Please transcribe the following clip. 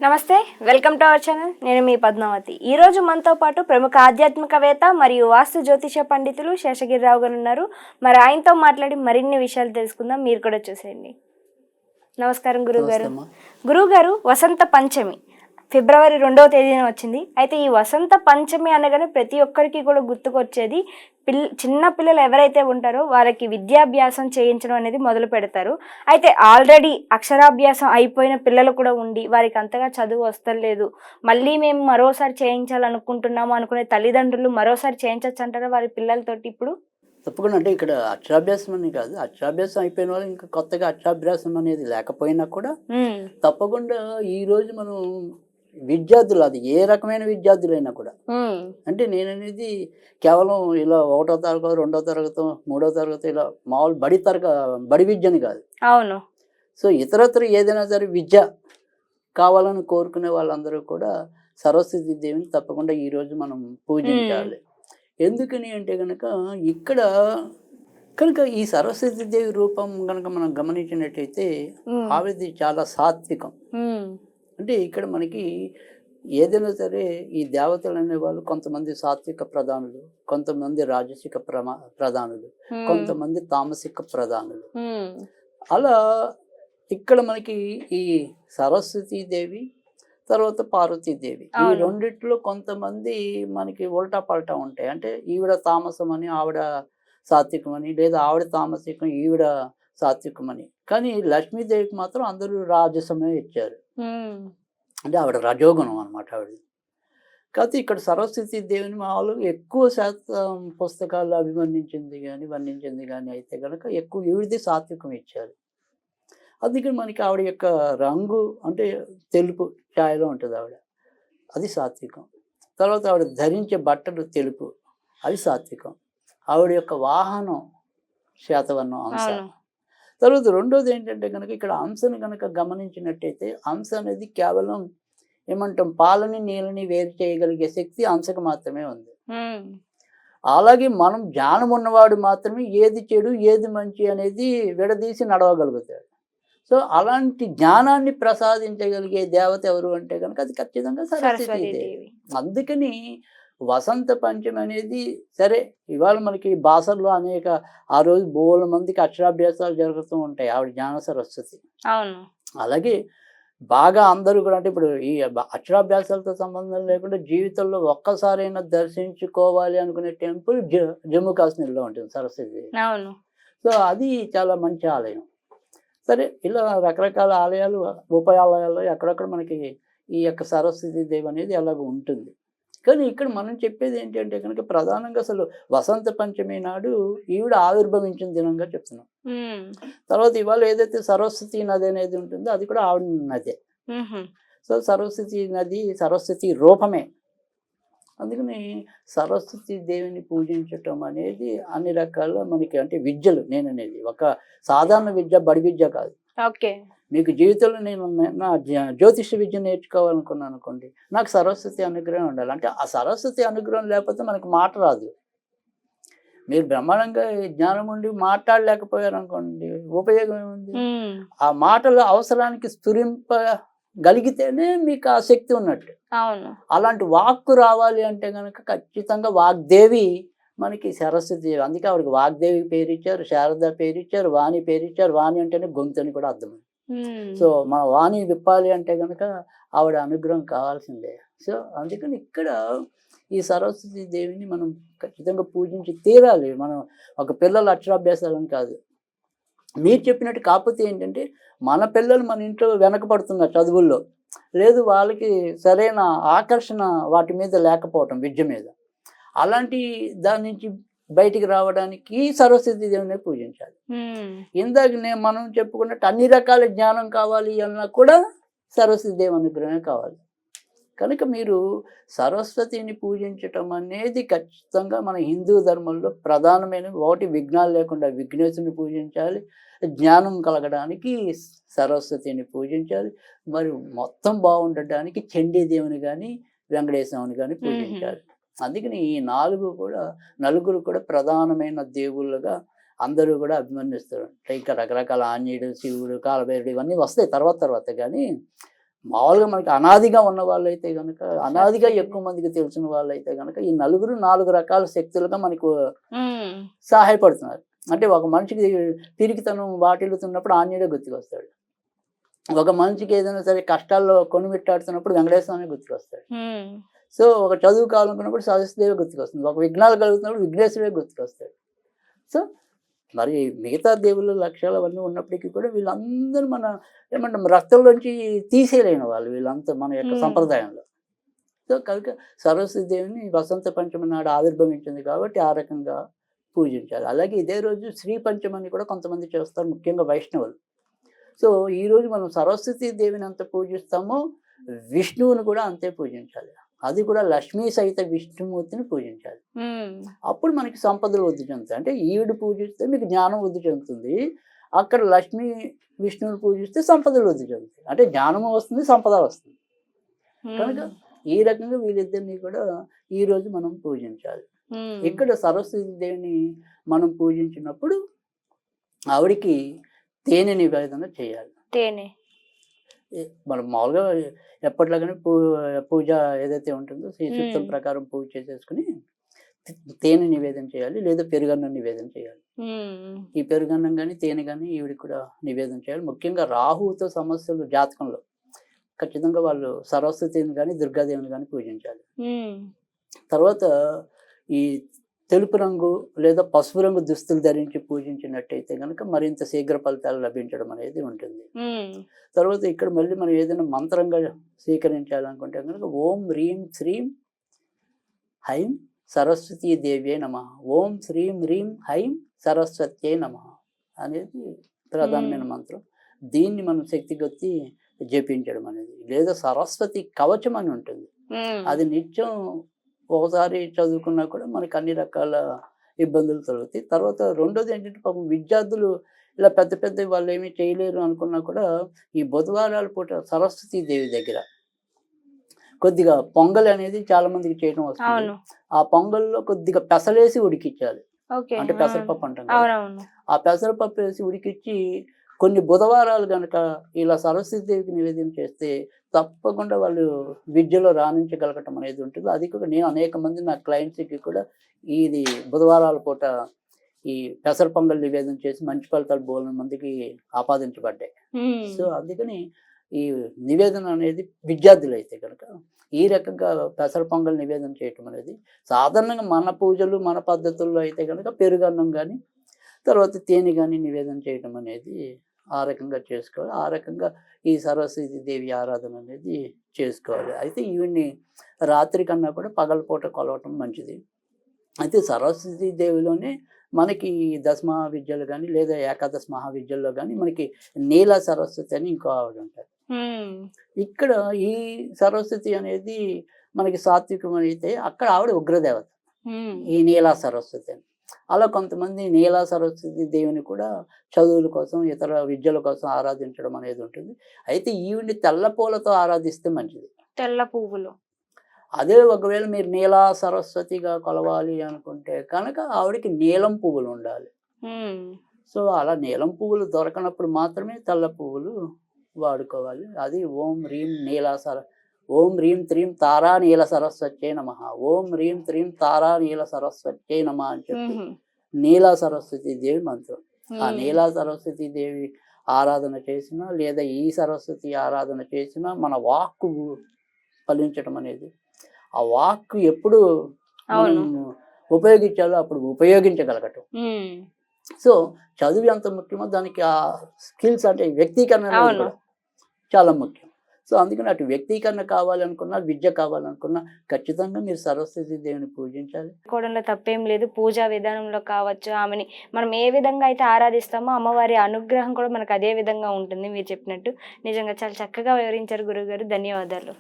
నమస్తే, welcome to our channel. నేను మీ పద్మావతి. ఈరోజు మనతో పాటు ప్రముఖ ఆధ్యాత్మికవేత్త మరియు వాస్తు జ్యోతిష పండితులు శేషగిరిరావు గారు ఉన్నారు. మరి ఆయనతో మాట్లాడి మరిన్ని విషయాలు తెలుసుకుందాం. మీరు కూడా చూసేయండి. నమస్కారం గురువుగారు. గురువుగారు, వసంత పంచమి ఫిబ్రవరి 2వ తేదీన వచ్చింది. అయితే ఈ వసంత పంచమి అనగానే ప్రతి ఒక్కరికి కూడా గుర్తుకొచ్చేది చిన్న పిల్లలు ఎవరైతే ఉంటారో వారికి విద్యాభ్యాసం చేయించడం అనేది మొదలు పెడతారు. అయితే ఆల్రెడీ అక్షరాభ్యాసం అయిపోయిన పిల్లలు కూడా ఉండి వారికి అంతగా చదువు వస్తలేదు, మళ్ళీ మేము మరోసారి చేయించాలనుకుంటున్నాము అనుకునే తల్లిదండ్రులు మరోసారి చేయించవచ్చు అంటారా వారి పిల్లలతోటి? ఇప్పుడు తప్పకుండా అంటే ఇక్కడ అక్షరాభ్యాసం అని కాదు, అక్షరాభ్యాసం అయిపోయిన వాళ్ళు ఇంకా కొత్తగా అక్షరాభ్యాసం అనేది లేకపోయినా కూడా తప్పకుండా ఈరోజు మనం విద్యార్థులు, అది ఏ రకమైన విద్యార్థులైనా కూడా, అంటే నేననేది కేవలం ఇలా 1వ తరగతి 2వ తరగతి 3వ తరగతి ఇలా మామూలు బడి విద్యని కాదు. అవును. సో ఇతరత్ర ఏదైనా సరే విద్య కావాలని కోరుకునే వాళ్ళందరూ కూడా సరస్వతి దేవిని తప్పకుండా ఈరోజు మనం పూజించాలి. ఎందుకని అంటే కనుక కనుక ఈ సరస్వతి దేవి రూపం కనుక మనం గమనించినట్టయితే ఆవిడది చాలా సాత్వికం. అంటే ఇక్కడ మనకి ఏదైనా సరే ఈ దేవతలు అనేవాళ్ళు కొంతమంది సాత్విక ప్రధానులు, కొంతమంది రాజసిక ప్రధానులు, కొంతమంది తామసిక ప్రధానులు. అలా ఇక్కడ మనకి ఈ సరస్వతీ దేవి తర్వాత పార్వతీదేవి, ఈ రెండిట్లో కొంతమంది మనకి ఉల్టా పల్టా ఉంటాయి. అంటే ఈవిడ తామసం అని ఆవిడ సాత్వికం అని, లేదా ఆవిడ తామసికం ఈవిడ సాత్వికం అని. కానీ లక్ష్మీదేవికి మాత్రం అందరూ రాజసమే ఇచ్చారు. అంటే ఆవిడ రజోగుణం అనమాట ఆవిడ. కాకపోతే ఇక్కడ సరస్వతీ దేవిని మామూలుగా ఎక్కువ శాతం పుస్తకాల్లో వర్ణించింది కానీ అయితే కనుక ఎక్కువ ఈవిడిది సాత్వికం ఇచ్చారు. అందుకని మనకి ఆవిడ యొక్క రంగు అంటే తెలుపు ఛాయలో ఉంటుంది ఆవిడ, అది సాత్వికం. తర్వాత ఆవిడ ధరించే బట్టలు తెలుపు, అది సాత్వికం. ఆవిడ యొక్క వాహనం శ్వేతవర్ణం హంస. తర్వాత రెండోది ఏంటంటే కనుక ఇక్కడ హంసని కనుక గమనించినట్టయితే హంస అనేది కేవలం ఏమంటాం పాలని నీళ్ళని వేరు చేయగలిగే శక్తి హంసకు మాత్రమే ఉంది. అలాగే మనం జ్ఞానం ఉన్నవాడు మాత్రమే ఏది చెడు ఏది మంచి అనేది విడదీసి నడవగలుగుతాడు. సో అలాంటి జ్ఞానాన్ని ప్రసాదించగలిగే దేవత ఎవరు అంటే కనుక అది ఖచ్చితంగా సరస్వతీదేవి. అందుకని వసంత పంచమి అనేది సరే ఇవాళ మనకి భాషల్లో అనేక ఆ రోజు బోల మందికి అక్షరాభ్యాసాలు జరుగుతూ ఉంటాయి ఆవిడ జ్ఞాన సరస్వతి. అలాగే బాగా అందరూ కూడా అంటే ఇప్పుడు ఈ అక్షరాభ్యాసాలతో సంబంధం లేకుండా జీవితంలో ఒక్కసారైనా దర్శించుకోవాలి అనుకునే టెంపుల్ జమ్మూ కాశ్మీర్లో ఉంటుంది సరస్వతి. సో అది చాలా మంచి ఆలయం. సరే ఇలా రకరకాల ఆలయాలు ఉపాయాలయాల్లో ఎక్కడెక్కడ మనకి ఈ యొక్క సరస్వతి దేవి అనేది అలాగ ఉంటుంది. కానీ ఇక్కడ మనం చెప్పేది ఏంటంటే కనుక ప్రధానంగా అసలు వసంత పంచమి నాడు ఈవిడ ఆవిర్భవించిన దినంగా చెప్తున్నాం. తర్వాత ఇవాళ ఏదైతే సరస్వతి నది అనేది ఉంటుందో అది కూడా ఆవిడ నదే. సో సరస్వతి నది సరస్వతి రూపమే. అందుకని సరస్వతి దేవిని పూజించటం అనేది అన్ని రకాల మనకి అంటే విద్యలు, నేననేది ఒక సాధారణ విద్య బడి విద్య కాదు. మీకు జీవితంలో నేను నా జ్యోతిష విద్య నేర్చుకోవాలనుకున్నాను అనుకోండి, నాకు సరస్వతి అనుగ్రహం ఉండాలి. అంటే ఆ సరస్వతి అనుగ్రహం లేకపోతే మనకు మాట రాదు. మీరు బ్రహ్మాండంగా జ్ఞానం ఉండి మాట్లాడలేకపోయారు అనుకోండి, ఉపయోగం ఏముంది? ఆ మాటల అవసరానికి స్ఫురింపగలిగితేనే మీకు ఆ శక్తి ఉన్నట్టు. అలాంటి వాక్కు రావాలి అంటే కనుక ఖచ్చితంగా వాగ్దేవి మనకి సరస్వతి. అందుకే ఆవిడకి వాగ్దేవి పేరు ఇచ్చారు, శారద పేరు ఇచ్చారు, వాణి పేరు ఇచ్చారు. వాణి అంటేనే గొంతు అని కూడా అర్థం. సో మన వాణి విప్పాలి అంటే కనుక ఆవిడ అనుగ్రహం కావాల్సిందే. సో అందుకని ఇక్కడ ఈ సరస్వతి దేవిని మనం ఖచ్చితంగా పూజించి తీరాలి. మనం ఒక పిల్లల అక్షరాభ్యాసాలని కాదు, మీరు చెప్పినట్టు. కాకపోతే ఏంటంటే మన పిల్లలు మన ఇంట్లో వెనకబడుతున్నారు చదువుల్లో, లేదు వాళ్ళకి సరైన ఆకర్షణ వాటి మీద లేకపోవటం, విద్య మీద. అలాంటి దాని నుంచి బయటికి రావడానికి సరస్వతి దేవిని పూజించాలి. ఇందాక మనం చెప్పుకున్నట్టు అన్ని రకాల జ్ఞానం కావాలి అన్నా కూడా సరస్వతి దేవి అనుగ్రహమే కావాలి. కనుక మీరు సరస్వతిని పూజించటం అనేది ఖచ్చితంగా మన హిందూ ధర్మంలో ప్రధానమైన ఒకటి. విఘ్నాలు లేకుండా విఘ్నేశ్వరుని పూజించాలి, జ్ఞానం కలగడానికి సరస్వతిని పూజించాలి, మరి మొత్తం బాగుండటానికి చండీదేవిని కానీ వెంకటేశ్వరుని కానీ పూజించాలి. అందుకని ఈ నలుగురు కూడా ప్రధానమైన దేవుళ్ళుగా అందరూ కూడా అభిమన్యిస్తారు. ఇంకా రకరకాల ఆంజనేయుడు, శివుడు, కాలభైరుడు ఇవన్నీ వస్తాయి తర్వాత. కానీ మామూలుగా మనకి అనాదిగా ఉన్న వాళ్ళైతే కనుక, అనాదిగా ఎక్కువ మందికి తెలిసిన వాళ్ళైతే కనుక ఈ నలుగురు 4 రకాల శక్తులుగా మనకు సహాయపడుతున్నారు. అంటే ఒక మనిషికి పిరికితనం వాటిల్లుతున్నప్పుడు ఆంజనేయుడే గుర్తుకొస్తాడు. ఒక మనిషికి ఏదైనా సరే కష్టాల్లో కొనిమిట్టాడుతున్నప్పుడు వెంకటేశ్వర స్వామి గుర్తుకొస్తాడు. సో ఒక చదువు కావాలనుకున్నప్పుడు సరస్వతిదేవి గుర్తుకొస్తుంది. ఒక విఘ్నాలు కలుగుతున్నప్పుడు విఘ్నేశ్వరుడే గుర్తుకొస్తాడు. సో మరి మిగతా దేవుళ్ళ లక్ష్యాలు అవన్నీ ఉన్నప్పటికీ కూడా వీళ్ళందరూ మన ఏమంటాం రక్తంలోంచి తీసేయలేని వాళ్ళు వీళ్ళంతా మన యొక్క సంప్రదాయంలో. సో కనుక సరస్వతి దేవిని వసంత పంచమి నాడు ఆవిర్భవించింది కాబట్టి ఆ రకంగా పూజించాలి. అలాగే ఇదే రోజు శ్రీ పంచమని కూడా కొంతమంది చేస్తారు, ముఖ్యంగా వైష్ణవులు. సో ఈరోజు మనం సరస్వతి దేవిని ఎంత పూజిస్తామో విష్ణువుని కూడా అంతే పూజించాలి. అది కూడా లక్ష్మీ సహిత విష్ణుమూర్తిని పూజించాలి. అప్పుడు మనకి సంపదలు వృద్ధి చెందుతాయి. అంటే ఈవిడ పూజిస్తే మీకు జ్ఞానం వృద్ధి చెందుతుంది, అక్కడ లక్ష్మీ విష్ణువుని పూజిస్తే సంపదలు వృద్ధి చెందుతాయి. అంటే జ్ఞానము వస్తుంది, సంపద వస్తుంది. కనుక ఈ రకంగా వీళ్ళిద్దరిని కూడా ఈ రోజు మనం పూజించాలి. ఇక్కడ సరస్వతి దేవిని మనం పూజించినప్పుడు ఆవిడికి తేనె నివేదన చేయాలి. తేనె మనం మామూలుగా ఎప్పట్లాగానే పూజ ఏదైతే ఉంటుందో శ్రీ సూక్తం ప్రకారం పూజ చేసేసుకుని తేనె నివేదన చేయాలి, లేదా పెరుగన్నం నివేదన చేయాలి. ఈ పెరుగన్నం కానీ తేనె కానీ ఈవిడికి కూడా నివేదన చేయాలి. ముఖ్యంగా రాహుతో సమస్యలు జాతకంలో ఖచ్చితంగా వాళ్ళు సరస్వతిని కానీ దుర్గాదేవిని కానీ పూజించాలి. తర్వాత ఈ తెలుపు రంగు లేదా పసుపు రంగు దుస్తులు ధరించి పూజించినట్టయితే కనుక మరింత శీఘ్ర ఫలితాలు లభించడం అనేది ఉంటుంది. తర్వాత ఇక్కడ మళ్ళీ మనం ఏదైనా మంత్రంగా స్వీకరించాలనుకుంటే కనుక ఓం హ్రీం శ్రీం హైం సరస్వతీ దేవ్యే నమః, ఓం శ్రీం హ్రీం హైం సరస్వత్యే నమః అనేది ప్రధానమైన మంత్రం. దీన్ని మనం శక్తి కొద్ది జపించడం అనేది, లేదా సరస్వతి కవచం అని ఉంటుంది, అది నిత్యం ఒకసారి చదువుకున్నా కూడా మనకి అన్ని రకాల ఇబ్బందులు తొలగుతాయి. తర్వాత రెండోది ఏంటంటే పాపం విద్యార్థులు ఇలా పెద్ద పెద్ద వాళ్ళు ఏమీ చేయలేరు అనుకున్నా కూడా ఈ బుధవారాల పూట సరస్వతీ దేవి దగ్గర కొద్దిగా పొంగల్ అనేది చాలా మందికి చేయడం వస్తుంది. ఆ పొంగల్లో కొద్దిగా పెసలేసి ఉడికించాలి. అంటే పెసరపప్పు అంటాం కదా, ఆ పెసరపప్పు వేసి ఉడికిచ్చి కొన్ని బుధవారాలు కనుక ఇలా సరస్వతి దేవికి నివేదన చేస్తే తప్పకుండా వాళ్ళు విద్యలో రాణించగలగటం అనేది ఉంటుంది. అది కూడా నేను అనేక మంది నా క్లయింట్స్కి కూడా ఇది బుధవారాల పూట ఈ పెసర పొంగల్ నివేదన చేసి మంచి ఫలితాలు బోలెడు మందికి ఆపాదించబడ్డాయి. సో అందుకని ఈ నివేదన అనేది విద్యార్థులు అయితే కనుక ఈ రకంగా పెసర పొంగల్ నివేదన చేయటం అనేది సాధారణంగా మన పూజలు మన పద్ధతుల్లో అయితే కనుక పెరుగన్నం కానీ తర్వాత తేనె కానీ నివేదన చేయటం అనేది ఆ రకంగా చేసుకోవాలి. ఆ రకంగా ఈ సరస్వతి దేవి ఆరాధన అనేది చేసుకోవాలి. అయితే ఈవిడ్ని రాత్రి కన్నా కూడా పగలపూట కొలవటం మంచిది. అయితే సరస్వతి దేవిలోనే మనకి దశ మహావిద్యలు కానీ లేదా ఏకాదశ మహావిద్యల్లో కానీ మనకి నీల సరస్వతి అని ఇంకో ఆవిడ ఉంటారు. ఇక్కడ ఈ సరస్వతి అనేది మనకి సాత్వికం అయితే అక్కడ ఆవిడ ఉగ్రదేవత, ఈ నీలా సరస్వతి అని. అలా కొంతమంది నీలా సరస్వతి దేవిని కూడా చదువుల కోసం ఇతర విద్యల కోసం ఆరాధించడం అనేది ఉంటుంది. అయితే ఈవిడ్ని తెల్ల పూలతో ఆరాధిస్తే మంచిది, తెల్ల పువ్వులు. అదే ఒకవేళ మీరు నీలా సరస్వతిగా కొలవాలి అనుకుంటే కనుక ఆవిడకి నీలం పువ్వులు ఉండాలి. సో అలా నీలం పువ్వులు దొరకనప్పుడు మాత్రమే తెల్ల పువ్వులు వాడుకోవాలి. అది ఓం హ్రీం ఓం హ్రీం త్రీం తారా నీల సరస్వత్యై నమః, ఓం హ్రీం త్రీం తారా నీల సరస్వత్యై నమః అని చెప్పి నీలా సరస్వతి దేవి మంత్రం. ఆ నీలా సరస్వతి దేవి ఆరాధన చేసినా లేదా ఈ సరస్వతి ఆరాధన చేసినా మన వాక్కు ఫలించడం అనేది, ఆ వాక్కు ఎప్పుడు ఉపయోగించాలో అప్పుడు ఉపయోగించగలగటం. సో చదువు ఎంత ముఖ్యమో దానికి ఆ స్కిల్స్ అంటే వ్యక్తీకరణ కూడా చాలా ముఖ్యం. సో అందుకని అటు వ్యక్తీకరణ కావాలనుకున్నా విద్య కావాలనుకున్నా ఖచ్చితంగా మీరు సరస్వతి దేవిని పూజించాలి. కోవడంలో తప్పేం లేదు. పూజా విధానంలో కావచ్చు, ఆమెని మనం ఏ విధంగా అయితే ఆరాధిస్తామో అమ్మవారి అనుగ్రహం కూడా మనకు అదే విధంగా ఉంటుంది. మీరు చెప్పినట్టు నిజంగా చాలా చక్కగా వివరించారు గురువుగారు. ధన్యవాదాలు.